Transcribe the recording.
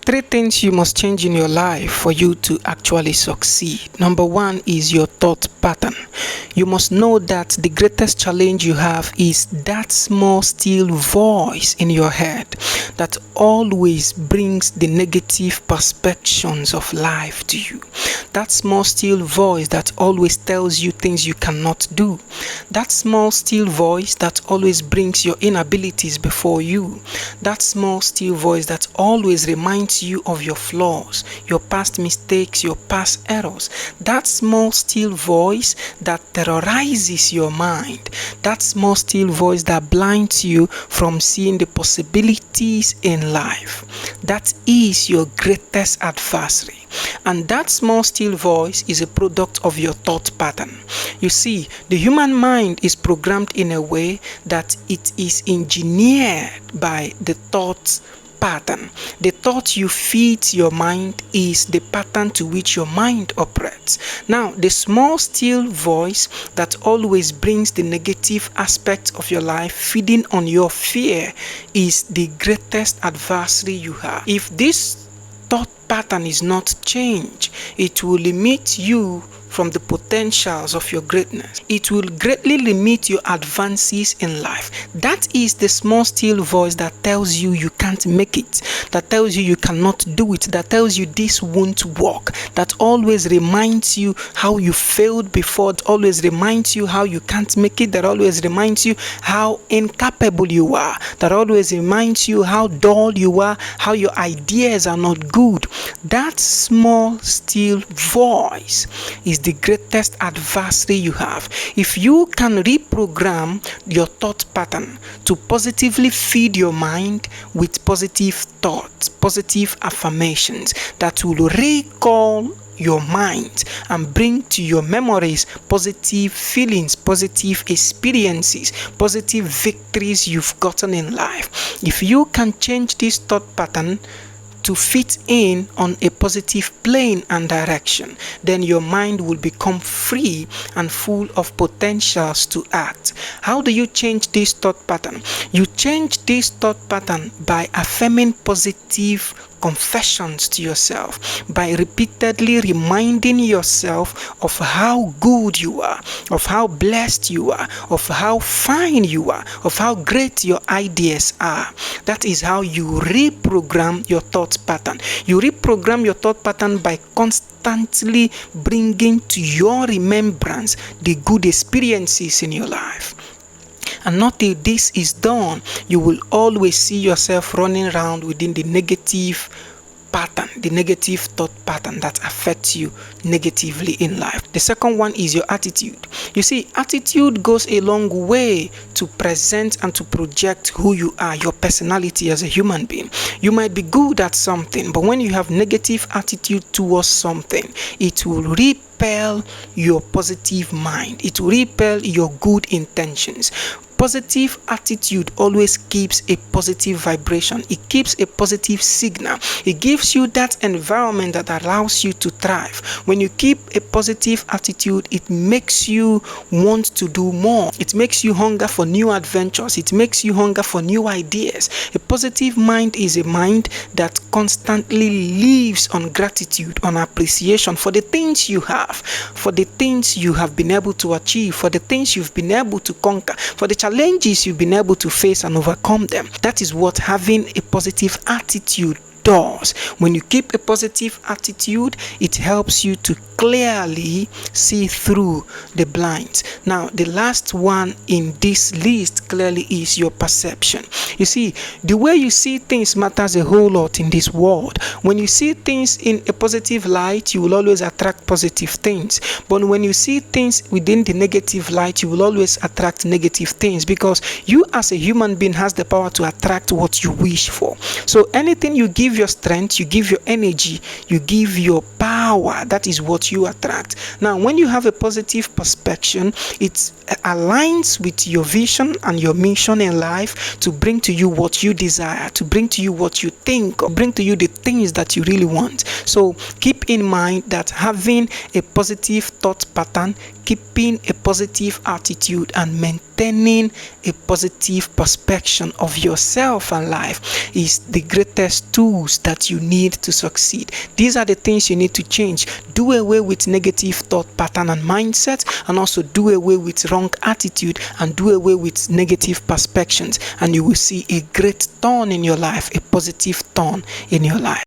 Three things you must change in your life for you to actually succeed. Number one is your thought pattern. You must know that the greatest challenge you have is that small still voice in your head that always brings the negative perceptions of life to you. That small still voice that always tells you things you cannot do. That small still voice that always brings your inabilities before you. That small still voice that always reminds you of your flaws, your past mistakes, your past errors. That small still voice that terrorizes your mind. That small still voice that blinds you from seeing the possibilities in life. That is your greatest adversary. And that small still voice is a product of your thought pattern. You see, the human mind is programmed in a way that it is engineered by the thought pattern. The thought you feed your mind is the pattern to which your mind operates. Now, the small still voice that always brings the negative aspects of your life feeding on your fear is the greatest adversary you have. If this thought pattern is not changed, it will limit you from the potentials of your greatness. It will greatly limit your advances in life. That is the small still voice that tells you you can't make it, that tells you you cannot do it, that tells you this won't work, that always reminds you how you failed before, that always reminds you how you can't make it, that always reminds you how incapable you are, that always reminds you how dull you are, how your ideas are not good. That small still voice is the greatest adversary you have. If you can reprogram your thought pattern to positively feed your mind with positive thoughts, positive affirmations that will recall your mind and bring to your memories positive feelings, positive experiences, positive victories you've gotten in life. If you can change this thought pattern to fit in on a positive plane and direction, then your mind will become free and full of potentials to act. How do you change this thought pattern? You change this thought pattern by affirming positive confessions to yourself, by repeatedly reminding yourself of how good you are, of how blessed you are, of how fine you are, of how great your ideas are. That is how you reprogram your thought pattern. You reprogram your thought pattern by constantly bringing to your remembrance the good experiences in your life. And not till this is done, you will always see yourself running around within the negative pattern, the negative thought pattern that affects you negatively in life. The second one is your attitude. You see, attitude goes a long way to present and to project who you are, your personality as a human being. You might be good at something, but when you have negative attitude towards something, it will repel your positive mind. It will repel your good intentions. Positive attitude always keeps a positive vibration. It keeps a positive signal. It gives you that environment that allows you to thrive. When you keep a positive attitude, it makes you want to do more. It makes you hunger for new adventures. It makes you hunger for new ideas. A positive mind is a mind that constantly lives on gratitude, on appreciation for the things you have, for the things you have been able to achieve, for the things you've been able to conquer, for the challenges you've been able to face and overcome them. That is what having a positive attitude does. When you keep a positive attitude, it helps you to clearly see through the blinds. Now, the last one in this list clearly is your perception. You see, the way you see things matters a whole lot in this world. When you see things in a positive light, you will always attract positive things. But when you see things within the negative light, you will always attract negative things, because you as a human being has the power to attract what you wish for. So anything you give your strength, you give your energy, you give your power, that is what what you attract. Now, when you have a positive perception, it aligns with your vision and your mission in life to bring to you what you desire, to bring to you what you think, or bring to you the things that you really want. So keep in mind that having a positive thought pattern, keeping a positive attitude, and maintaining a positive perception of yourself and life is the greatest tools that you need to succeed. These are the things you need to change. Do away with negative thought pattern and mindset, and also do away with wrong attitude and do away with negative perceptions, and you will see a great turn in your life, a positive turn in your life.